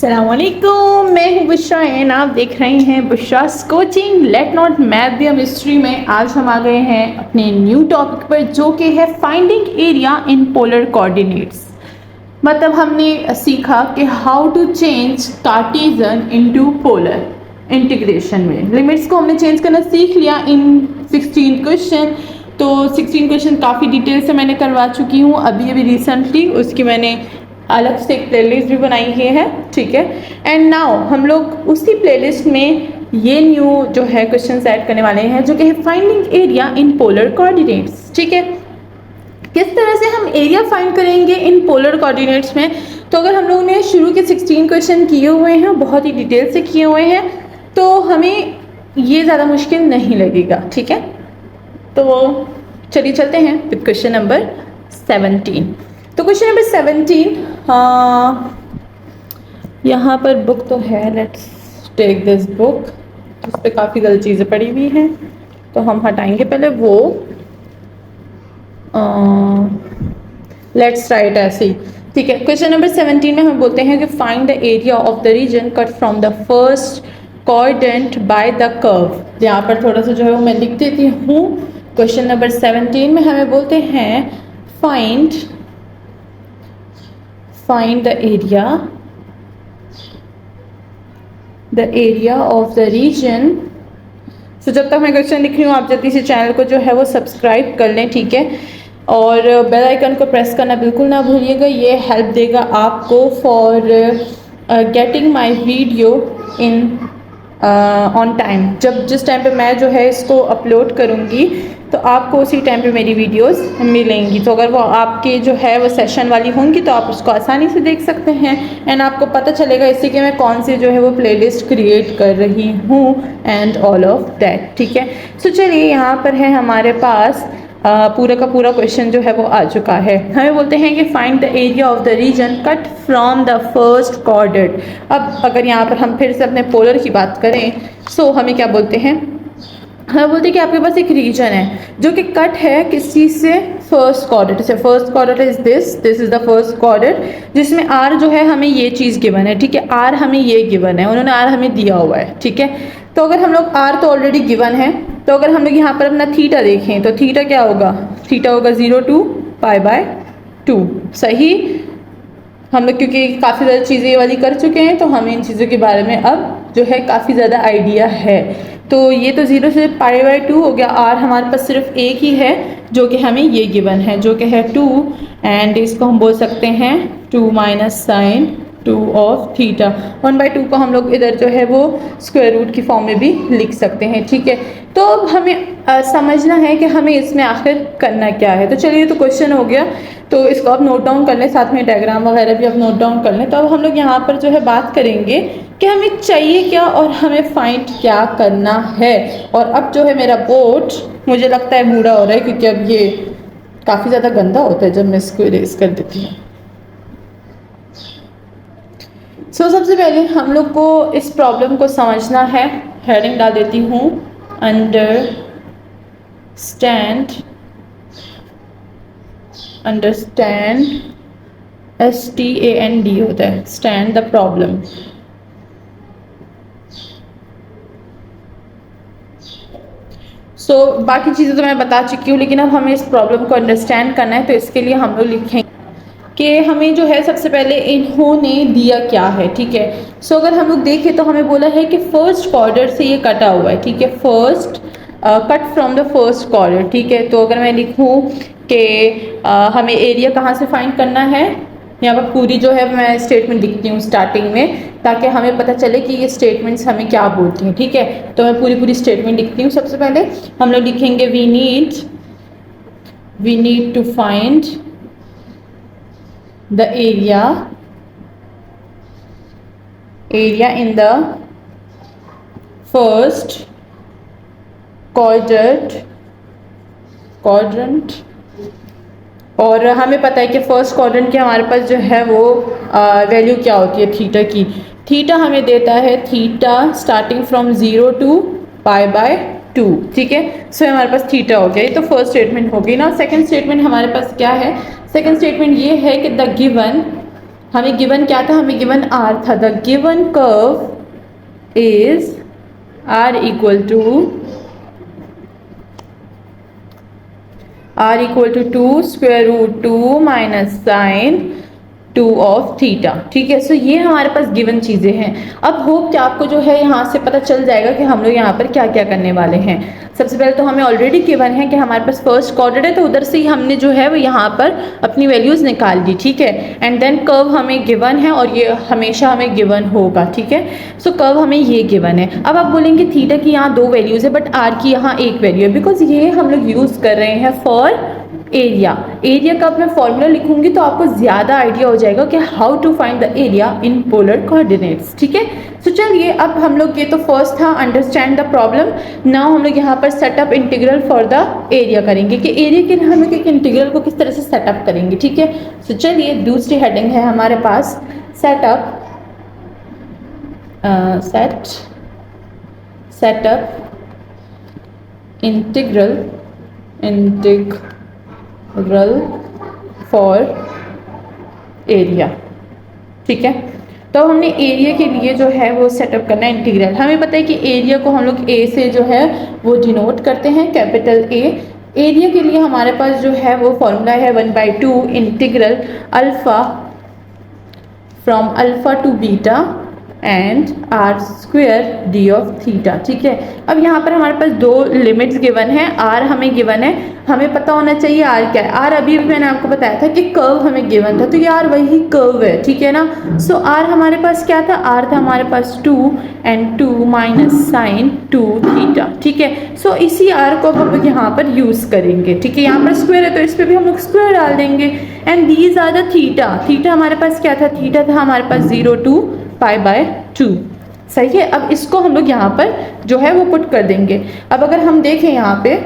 अस्सलामुअलैकुम, मैं हूँ बुशरा एंड आप देख रहे हैं Bushra's coaching let not math the mystery में। आज हम आ गए हैं अपने न्यू टॉपिक पर जो कि है finding area in polar coordinates. मतलब हमने सीखा कि how to change Cartesian into polar integration में। लिमिट्स को हमने चेंज करना सीख लिया इन 16 क्वेश्चन। तो 16 क्वेश्चन काफ़ी डिटेल से मैंने करवा चुकी हूँ अभी रिसेंटली, उसकी मैंने अलग से एक प्लेलिस्ट भी बनाई है, ठीक है। एंड नाउ हम लोग उसी प्लेलिस्ट में ये न्यू जो है क्वेश्चन ऐड करने वाले हैं जो कि है finding area in polar coordinates, ठीक है। किस तरह से हम एरिया फाइंड करेंगे इन पोलर कोऑर्डिनेट्स में। तो अगर हम लोगों ने शुरू के 16 क्वेश्चन किए हुए हैं, बहुत ही डिटेल से किए हुए हैं, तो हमें ये ज़्यादा मुश्किल नहीं लगेगा, ठीक है। तो चलिए चलते हैं विद क्वेश्चन नंबर 17। तो क्वेश्चन नंबर 17, यहाँ पर बुक तो है, लेट्स टेक दिस बुक। उस पर काफ़ी ज़्यादा चीज़ें पड़ी हुई हैं तो हम हटाएंगे पहले वो। लेट्स राइट ऐसे ही, ठीक है। क्वेश्चन नंबर 17 में हम बोलते हैं कि find the area of the region cut from the first quadrant by the curve. यहाँ पर थोड़ा सा जो है वो मैं लिख देती हूँ। क्वेश्चन नंबर 17 में हमें बोलते हैं find the area of the region. तो जब तक मैं क्वेश्चन लिख रही हूँ आप जल्दी से चैनल को जो है वो सब्सक्राइब कर लें, ठीक है। और बेल आइकन को प्रेस करना बिल्कुल ना भूलिएगा, ये हेल्प देगा आपको for getting my video in on time. जिस टाइम पे मैं जो है इसको अपलोड करूँगी तो आपको उसी टाइम पे मेरी वीडियोस मिलेंगी। तो अगर वो आपके जो है वो सेशन वाली होंगी तो आप उसको आसानी से देख सकते हैं एंड आपको पता चलेगा इससे कि मैं कौन सी जो है वो प्लेलिस्ट क्रिएट कर रही हूँ एंड ऑल ऑफ दैट, ठीक है। सो चलिए यहाँ पर है हमारे पास पूरा का पूरा क्वेश्चन जो है वो आ चुका है। हमें बोलते हैं कि find the area of the region cut from the first quadrant. अब अगर यहाँ पर हम फिर से अपने पोलर की बात करें सो हमें क्या बोलते हैं, हमें बोलते हैं कि आपके पास एक रीजन है जो कि कट है किस चीज़ से, फर्स्ट क्वाड्रेंट से। First quadrant is this is the first quadrant जिसमें आर जो है हमें ये चीज़ गिवन है, ठीक है। आर हमें ये गिवन है, उन्होंने आर हमें दिया हुआ है, ठीक है। तो अगर हम लोग आर तो ऑलरेडी गिवन है, तो अगर हम लोग यहाँ पर अपना थीटा देखें तो थीटा क्या होगा, थीटा होगा 0 to π/2, सही। हम लोग क्योंकि काफ़ी ज़्यादा चीज़ें ये वाली कर चुके हैं तो हमें इन चीज़ों के बारे में अब जो है काफ़ी ज़्यादा आइडिया है। तो ये तो 0 से π/2 हो गया। आर हमारे पास सिर्फ एक ही है जो कि हमें ये गिवन है जो कि है 2, एंड इसको हम बोल सकते हैं 2 - sin 2 ऑफ थीटा। 1/2 को हम लोग इधर जो है वो स्क्वायर रूट की फॉर्म में भी लिख सकते हैं, ठीक है। तो अब हमें समझना है कि हमें इसमें आखिर करना क्या है। तो चलिए, तो क्वेश्चन हो गया, तो इसको आप नोट डाउन कर लें, साथ में डायग्राम वगैरह भी आप नोट डाउन कर लें। तो अब हम लोग यहाँ पर जो है बात करेंगे कि हमें चाहिए क्या और हमें फाइंड क्या करना है। और अब जो है मेरा बोर्ड मुझे लगता है बूढ़ा हो रहा है क्योंकि अब ये काफ़ी ज़्यादा गंदा होता है जब मैं इसको इरेज कर देती हूँ। सो सबसे पहले हम लोग को इस प्रॉब्लम को समझना है। हेडिंग डाल देती हूँ, अंडरस्टैंड STAND होता है, स्टैंड द प्रॉब्लम। सो बाकी चीज़ें तो मैं बता चुकी हूँ, लेकिन अब हमें इस प्रॉब्लम को अंडरस्टैंड करना है। तो इसके लिए हम लोग लिखेंगे कि हमें जो है सबसे पहले इन्होंने दिया क्या है, ठीक है। सो अगर हम लोग देखें तो हमें बोला है कि फर्स्ट क्वाड्रेंट से ये कटा हुआ है, ठीक है। First cut from the first quadrant, ठीक है। तो अगर मैं लिखूँ कि हमें एरिया कहाँ से फाइंड करना है, यहाँ पर पूरी जो है मैं स्टेटमेंट लिखती हूँ स्टार्टिंग में ताकि हमें पता चले कि ये स्टेटमेंट्स हमें क्या बोलती हैं, ठीक है। तो मैं पूरी स्टेटमेंट लिखती हूँ। सबसे पहले हम लोग लिखेंगे we need to find the area in the first quadrant। और हमें पता है कि फर्स्ट क्वाड्रेंट की हमारे पास जो है वो वैल्यू क्या होती है थीटा की। थीटा हमें देता है थीटा स्टार्टिंग फ्रॉम 0 to π/2, ठीक है। सो हमारे पास थीटा हो गया। ये तो फर्स्ट स्टेटमेंट हो गई ना। सेकंड स्टेटमेंट हमारे पास क्या है, सेकंड स्टेटमेंट ये है कि द गिवन हमें गिवन क्या था, हमें गिवन आर था। The given curve is r equal to 2 square root 2 minus sine 2 of theta. ठीक है, सो ये हमारे पास गिवन चीज़ें हैं। अब होप कि आपको जो है यहाँ से पता चल जाएगा कि हम लोग यहाँ पर क्या क्या करने वाले हैं। सबसे पहले तो हमें ऑलरेडी गिवन है कि हमारे पास फर्स्ट क्वाड्रेंट है, तो उधर से ही हमने जो है वो यहाँ पर अपनी वैल्यूज़ निकाल दी। ठीक है, एंड देन कर्व हमें गिवन है और ये हमेशा हमें गिवन होगा। ठीक है, सो कर्व हमें ये गिवन है। अब आप बोलेंगे थीटा की यहाँ 2 वैल्यूज़ है बट आर की यहाँ 1 वैल्यू है, बिकॉज ये हम लोग यूज़ कर रहे हैं फॉर एरिया का मैं फॉर्मूला लिखूंगी तो आपको ज़्यादा आइडिया हो जाएगा कि how to find the area in polar coordinates. ठीक है, सो चलिए अब हम लोग, ये तो फर्स्ट था अंडरस्टैंड द प्रॉब्लम। नाउ हम लोग यहाँ पर setup integral for the area करेंगे कि एरिया के लिए हम लोग एक इंटीग्रल को किस तरह से सेटअप करेंगे। ठीक है, सो चलिए दूसरी हेडिंग है हमारे पास सेटअप इंटीग्रल फॉर एरिया। ठीक है, तो हमने एरिया के लिए जो है वो सेटअप करना है इंटीग्रल। हमें पता है कि एरिया को हम लोग ए से जो है वो डिनोट करते हैं, कैपिटल ए। एरिया के लिए हमारे पास जो है वो फॉर्मूला है 1/2 integral alpha from alpha to beta and r square d of theta. ठीक है, अब यहाँ पर हमारे पास 2 लिमिट्स गिवन है, आर हमें गिवन है, हमें पता होना चाहिए आर क्या है। आर अभी भी मैंने आपको बताया था कि कर्व हमें गिवन था, तो ये आर वही कर्व है। ठीक है ना, सो आर हमारे पास क्या था, आर था हमारे पास 2 एंड 2 माइनस साइन 2 थीटा। ठीक है, सो इसी आर को हम लोग यहाँ पर यूज़ करेंगे। ठीक है, यहाँ पर स्क्वायर है तो इस पर भी हम लोग स्क्वायर डाल देंगे and these are the theta. Theta हमारे पास क्या था, थीटा था हमारे पास 0 to π/2। सही है, अब इसको हम लोग यहाँ पर जो है वो पुट कर देंगे। अब अगर हम देखें यहाँ पे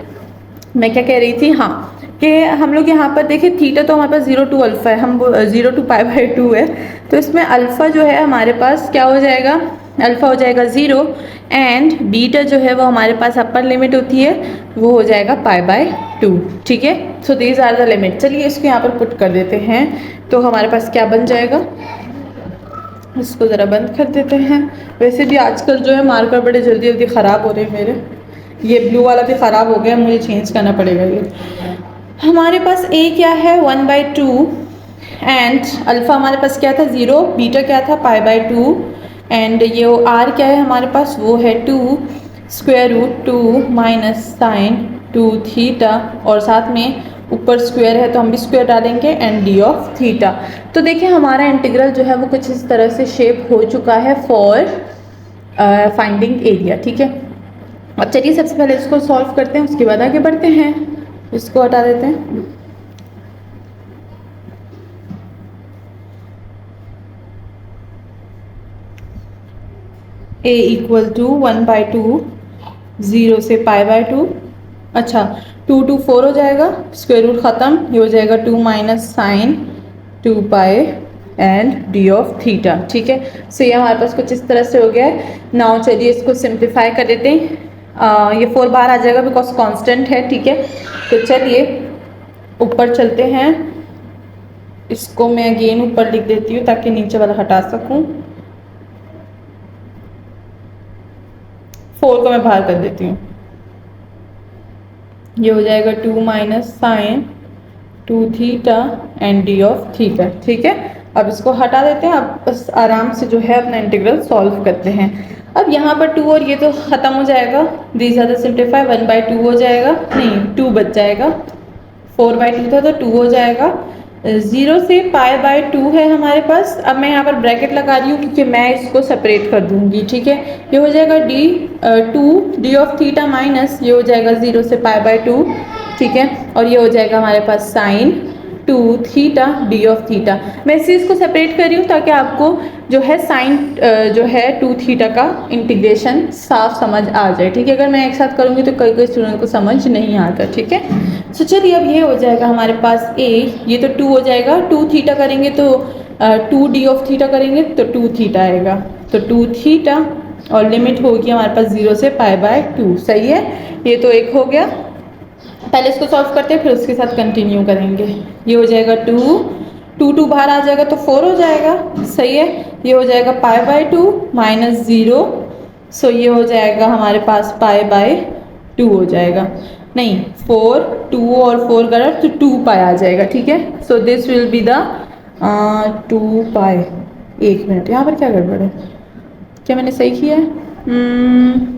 मैं क्या कह रही थी, हाँ, कि हम लोग यहाँ पर देखें थीटा तो हमारे पास 0 to अल्फ़ा है, हम 0 to π/2 है, तो इसमें अल्फ़ा जो है हमारे पास क्या हो जाएगा, अल्फ़ा हो जाएगा 0 एंड बीटा जो है वो हमारे पास अपर लिमिट होती है, वो हो जाएगा π/2। ठीक है, so these are the limit. चलिए इसको यहाँ पर पुट कर देते हैं, तो हमारे पास क्या बन जाएगा, इसको ज़रा बंद कर देते हैं। वैसे भी आजकल जो है मार्कर बड़े जल्दी जल्दी ख़राब हो रहे हैं मेरे, ये ब्लू वाला भी ख़राब हो गया, मुझे चेंज करना पड़ेगा। ये हमारे पास a क्या है 1/2 एंड अल्फ़ा हमारे पास क्या था 0, बीटा क्या था π/2 एंड ये r क्या है हमारे पास, वो है 2 square root 2 minus sine 2 theta, और साथ में ऊपर स्क्वायर है तो हम भी स्क्वायर डालेंगे एंड डी ऑफ थीटा। तो देखिए हमारा इंटीग्रल जो है वो कुछ इस तरह से शेप हो चुका है फॉर फाइंडिंग एरिया। ठीक है, अब चलिए सबसे पहले इसको सॉल्व करते हैं, उसके बाद आगे बढ़ते हैं। इसको हटा देते हैं। a इक्वल टू 1/2 0 से π/2, अच्छा 2 to 4 हो जाएगा, स्क्वायर रूट ख़त्म, ये हो जाएगा 2 minus sine 2π and d of theta. ठीक है, सो ये हमारे पास कुछ इस तरह से हो गया है। नाउ चलिए इसको सिंप्लीफाई कर देते हैं। ये 4 बाहर आ जाएगा बिकॉज कांस्टेंट है। ठीक है, तो चलिए ऊपर चलते हैं, इसको मैं अगेन ऊपर लिख देती हूँ ताकि नीचे वाला हटा सकूँ। 4 को मैं बाहर कर देती हूँ, ये हो जाएगा 2 minus sine 2 theta and d of theta. ठीक है, अब इसको हटा देते हैं, अब बस आराम से जो है अपना इंटीग्रल सॉल्व करते हैं। अब यहाँ पर 2 और ये तो ख़त्म हो जाएगा, दीज आर द सिंप्लीफाई, 1/2 हो जाएगा, नहीं 2 बच जाएगा, 4/2 था तो 2 हो जाएगा, 0 से π/2 है हमारे पास। अब मैं यहाँ पर ब्रैकेट लगा रही हूँ क्योंकि मैं इसको सेपरेट कर दूँगी। ठीक है, ये हो जाएगा डी ऑफ थीटा माइनस ये हो जाएगा 0 से π/2। ठीक है, और ये हो जाएगा हमारे पास sine 2 theta d of theta. मैं इसी इसको सेपरेट कर रही हूँ ताकि आपको जो है साइन जो है 2 थीटा का इंटीग्रेशन साफ समझ आ जाए। ठीक है, अगर मैं एक साथ करूँगी तो कई कई स्टूडेंट को समझ नहीं आता। ठीक है, सो चलिए अब ये हो जाएगा हमारे पास a, ये तो 2 हो जाएगा, 2 थीटा करेंगे तो 2 डी ऑफ थीटा करेंगे तो 2 थीटा आएगा, तो 2 थीटा और लिमिट होगी हमारे पास 0 से π/2। सही है, ये तो एक हो गया। पहले इसको सॉल्व करते हैं फिर उसके साथ कंटिन्यू करेंगे। ये हो जाएगा 2 2 बाहर आ जाएगा तो 4 हो जाएगा, सही है। ये हो जाएगा पाई बाय 2 माइनस 0, सो ये हो जाएगा हमारे पास पाई बाय 2 हो जाएगा, नहीं 4, 2 और 4 करा तो 2 पाई आ जाएगा, ठीक है। So this will be the 2 पाई। एक मिनट, यहाँ पर क्या गड़बड़ है, क्या मैंने सही किया है?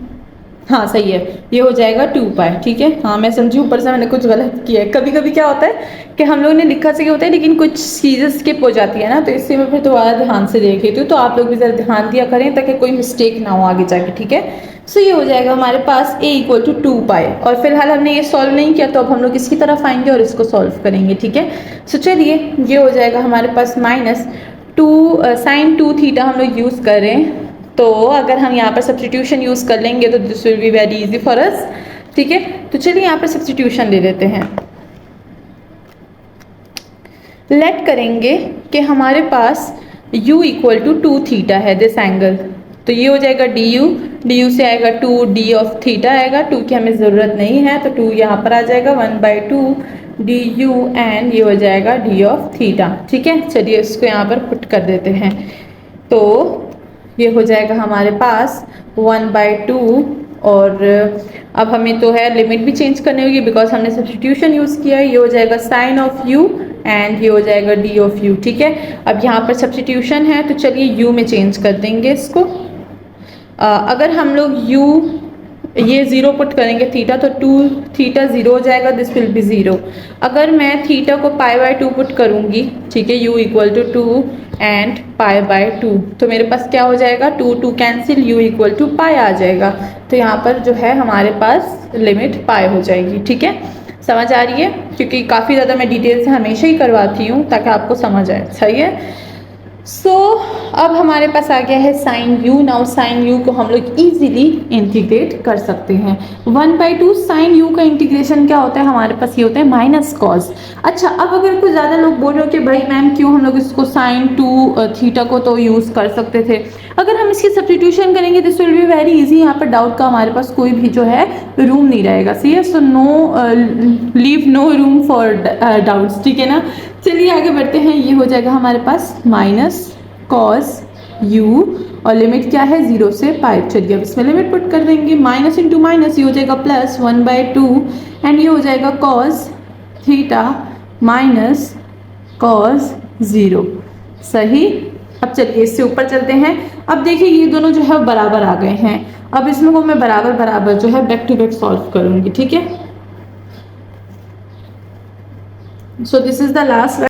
हाँ सही है, ये हो जाएगा 2 पाई, ठीक है। हाँ मैं समझी, ऊपर से मैंने कुछ गलत किया है। कभी कभी क्या होता है कि हम लोग ने लिखा सही होता है लेकिन कुछ चीज़ें स्किप हो जाती है ना, तो इससे मैं फिर दोबारा ध्यान से देख लेती हूँ। तो आप लोग भी ज़रा ध्यान दिया करें ताकि कोई मिस्टेक ना हो आगे जाके, ठीक है। सो ये हो जाएगा हमारे पास a इक्वल टू 2 पाई, और फिलहाल हमने ये सॉल्व नहीं किया तो अब हम लोग इसकी तरफ आएंगे और इसको सॉल्व करेंगे, ठीक है। सो चलिए, ये हो जाएगा हमारे पास माइनस 2 साइन 2 थीटा हम लोग यूज़ कर रहे हैं, तो अगर हम यहाँ पर सब्स्टिट्यूशन यूज़ कर लेंगे तो this will be very easy for us, ठीक है। तो चलिए यहाँ पर सब्स्टिट्यूशन ले लेते हैं। लेट करेंगे कि हमारे पास u इक्वल टू 2 थीटा है दिस एंगल, तो ये हो जाएगा du से आएगा 2 d ऑफ थीटा आएगा, 2 की हमें ज़रूरत नहीं है तो 2 यहाँ पर आ जाएगा 1/2 du एंड ये हो जाएगा d ऑफ थीटा, ठीक है। चलिए इसको यहाँ पर पुट कर देते हैं, तो ये हो जाएगा हमारे पास 1/2, और अब हमें तो है लिमिट भी चेंज करनी होगी बिकॉज हमने सब्स्टिट्यूशन यूज़ किया है। ये हो जाएगा साइन ऑफ u एंड ये हो जाएगा d ऑफ u, ठीक है। अब यहाँ पर सब्स्टिट्यूशन है तो चलिए u में चेंज कर देंगे इसको। अगर हम लोग u ये 0 पुट करेंगे थीटा तो 2 थीटा 0 हो जाएगा, दिस विल बी 0। अगर मैं थीटा को पाई बाय 2 पुट करूँगी, ठीक है, u equal to 2 and pi by 2, तो मेरे पास क्या हो जाएगा 2 cancel, u equal to pi आ जाएगा। तो यहाँ पर जो है हमारे पास लिमिट पाई हो जाएगी, ठीक है। समझ आ रही है, क्योंकि काफ़ी ज़्यादा मैं डिटेल से हमेशा ही करवाती हूँ ताकि आपको समझ आए, सही है। सो अब हमारे पास आ गया है sine u। Now sine u को हम लोग इजीली इंटीग्रेट कर सकते हैं। 1/2 साइन u का इंटीग्रेशन क्या होता है, हमारे पास ये होता है माइनस कॉस। अच्छा, अब अगर कुछ ज़्यादा लोग बोल रहे हो कि भाई मैम क्यों हम लोग इसको साइन 2 थीटा को तो यूज़ कर सकते थे, अगर हम इसकी सब्स्टिट्यूशन करेंगे this will be very easy. यहाँ पर डाउट का हमारे पास कोई भी जो है रूम नहीं रहेगा, सही है। So leave no room for doubts, ठीक है ना। चलिए आगे बढ़ते हैं। ये हो जाएगा हमारे पास माइनस कॉस u और लिमिट क्या है 0 से पाई। चलिए अब इसमें लिमिट पुट कर देंगे, माइनस इंटू माइनस ये हो जाएगा प्लस 1/2 एंड ये हो जाएगा कॉस थीटा माइनस कॉस 0, सही। अब चलिए इससे ऊपर चलते हैं। अब देखिए ये दोनों जो है बराबर आ गए हैं, अब इसमें को मैं बराबर बराबर जो है बैक टू बैक सॉल्व करूँगी, ठीक है। So this is the last.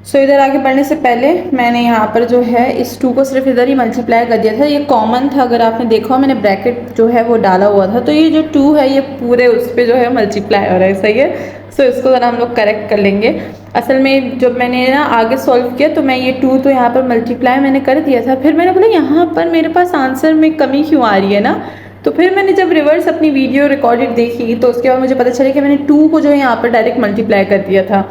So इधर आगे बढ़ने से पहले मैंने यहाँ पर जो है इस 2 को सिर्फ इधर ही मल्टीप्लाई कर दिया था, ये कॉमन था। अगर आपने देखा मैंने ब्रैकेट जो है वो डाला हुआ था, तो ये जो 2 है ये पूरे उस पर जो है मल्टीप्लाई हो रहा है, सही है। सो इसको ज़रा हम लोग करेक्ट कर लेंगे। असल में जब मैंने ना आगे सॉल्व किया तो मैं ये 2 तो यहाँ पर मल्टीप्लाई मैंने कर दिया था, फिर मैंने बोला यहाँ पर मेरे पास आंसर में कमी क्यों आ रही है ना, तो फिर मैंने जब रिवर्स अपनी वीडियो रिकॉर्डेड देखी तो उसके बाद मुझे पता चला कि मैंने 2 को जो है यहाँ पर डायरेक्ट मल्टीप्लाई कर दिया था,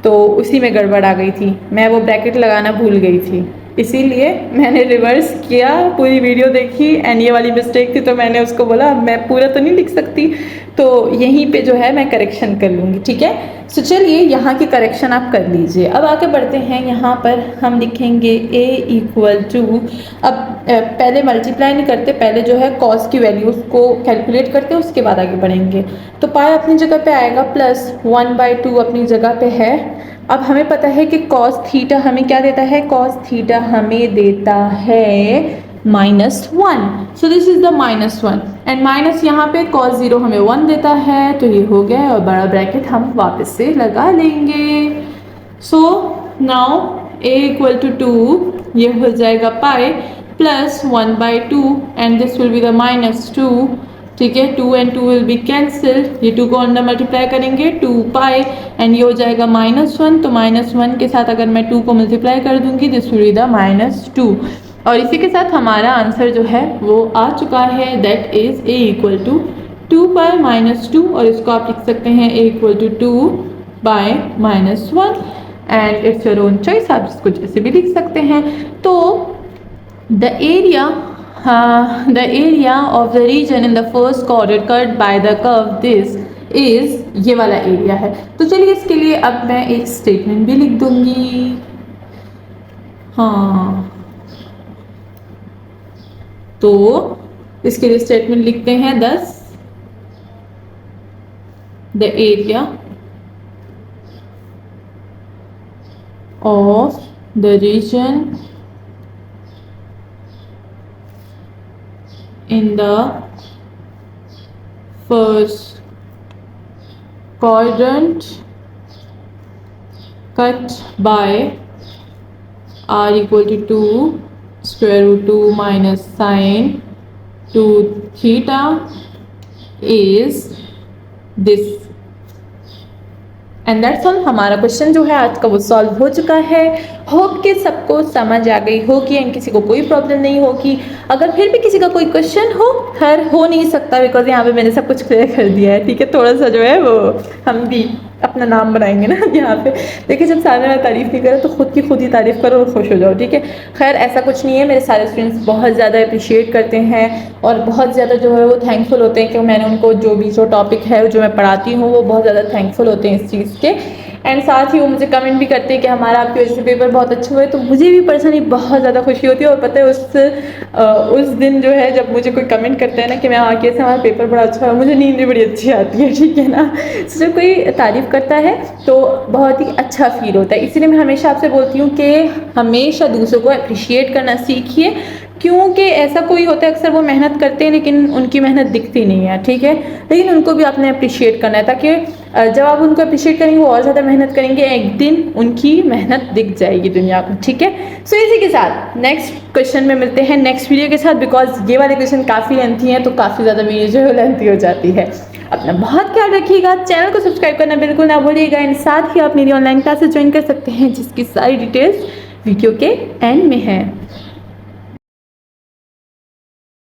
तो उसी में गड़बड़ आ गई थी, मैं वो ब्रैकेट लगाना भूल गई थी, इसीलिए मैंने रिवर्स किया, पूरी वीडियो देखी एंड ये वाली मिस्टेक थी, तो मैंने उसको बोला मैं पूरा तो नहीं लिख सकती, तो यहीं पे जो है मैं करेक्शन कर लूँगी, ठीक है। सो चलिए यहाँ की करेक्शन आप कर लीजिए। अब आगे बढ़ते हैं, यहाँ पर हम लिखेंगे a इक्वल टू, अब पहले मल्टीप्लाई नहीं करते, पहले जो है कॉस की वैल्यूज़ को कैलकुलेट करते हैं, उसके बाद आगे बढ़ेंगे। तो पाई अपनी जगह पे आएगा प्लस 1/2 अपनी जगह पे है। अब हमें पता है कि कॉस थीटा हमें क्या देता है, कॉस थीटा हमें देता है -1, सो this is the -1 and minus यहाँ पे cos 0 हमें 1 देता है, तो ये हो गया और बड़ा ब्रैकेट हम वापस से लगा लेंगे। So now a equal to 2 ये हो जाएगा pi plus 1/2 and this will be the -2, ठीक है। 2 and 2 विल बी कैंसिल, ये 2 को अंदर मल्टीप्लाई करेंगे 2 पाई एंड ये हो जाएगा -1, तो -1 के साथ अगर मैं 2 को मल्टीप्लाई कर दूंगी दिस विल बी द -2, और इसी के साथ हमारा आंसर जो है वो आ चुका है, that is a equal to 2 by -2, और इसको आप लिख सकते हैं a equal to 2 by -1 and it's your own choice, आप इसको जैसे भी लिख सकते हैं। तो द एरिया of the region in the first quadrant cut by the curve this is ये वाला एरिया है। तो चलिए इसके लिए अब मैं एक स्टेटमेंट भी लिख दूंगी। हाँ, तो इसके लिए स्टेटमेंट लिखते हैं 10 the area of the region in the first quadrant cut by r equal to 2 square root 2 minus sine 2 theta is this। And that's all. हमारा क्वेश्चन जो है आज का वो सॉल्व हो चुका है। होप कि सबको समझ आ गई होगी एंड किसी को कोई प्रॉब्लम नहीं होगी। अगर फिर भी किसी का कोई क्वेश्चन हो, खैर हो नहीं सकता बिकॉज यहाँ पे मैंने सब कुछ क्लियर कर दिया है, ठीक है। थोड़ा सा जो है वो हम भी अपना नाम बनाएंगे ना यहाँ पे। देखिए जब सामने वाला तारीफ़ नहीं करे तो खुद ही तारीफ़ करो और खुश हो जाओ, ठीक है। खैर ऐसा कुछ नहीं है, मेरे सारे स्टूडेंट्स बहुत ज़्यादा अप्रिशिएट करते हैं और बहुत ज़्यादा जो है वो थैंकफुल होते हैं कि मैंने उनको जो टॉपिक है जो मैं पढ़ाती हूँ वो बहुत ज़्यादा थैंकफुल होते हैं इस चीज़ के। एंड साथ ही वो मुझे कमेंट भी करते हैं कि हमारा आपकी वजह से पेपर बहुत अच्छे हुए। तो मुझे भी पर्सनली बहुत ज़्यादा खुशी होती है। और पता है उस दिन जो है जब मुझे कोई कमेंट करता है ना कि मैं आके से हमारा पेपर बड़ा अच्छा है, मुझे नींद भी बड़ी अच्छी आती है, ठीक है ना। जब कोई तारीफ़ करता है तो बहुत ही अच्छा फील होता है। इसीलिए मैं हमेशा आपसे बोलती हूँ कि हमेशा दूसरों को अप्रिशिएट करना सीखिए, क्योंकि ऐसा कोई होता है अक्सर वो मेहनत करते हैं लेकिन उनकी मेहनत दिखती नहीं है, ठीक है। लेकिन उनको भी आपने अप्रिशिएट करना है ताकि जब आप उनको अप्रिशिएट करेंगे वो और ज़्यादा मेहनत करेंगे, एक दिन उनकी मेहनत दिख जाएगी दुनिया को, ठीक है। सो इसी के साथ नेक्स्ट क्वेश्चन में मिलते हैं नेक्स्ट वीडियो के साथ, बिकॉज ये वाले क्वेश्चन काफ़ी लेंथी हैं तो काफ़ी ज़्यादा वीडियो जो है लेंथी हो जाती है। अपना बहुत ख्याल रखिएगा, चैनल को सब्सक्राइब करना बिल्कुल ना भूलिएगा एंड साथ ही आप मेरी ऑनलाइन क्लासेस ज्वाइन कर सकते हैं जिसकी सारी डिटेल्स वीडियो के एंड में है।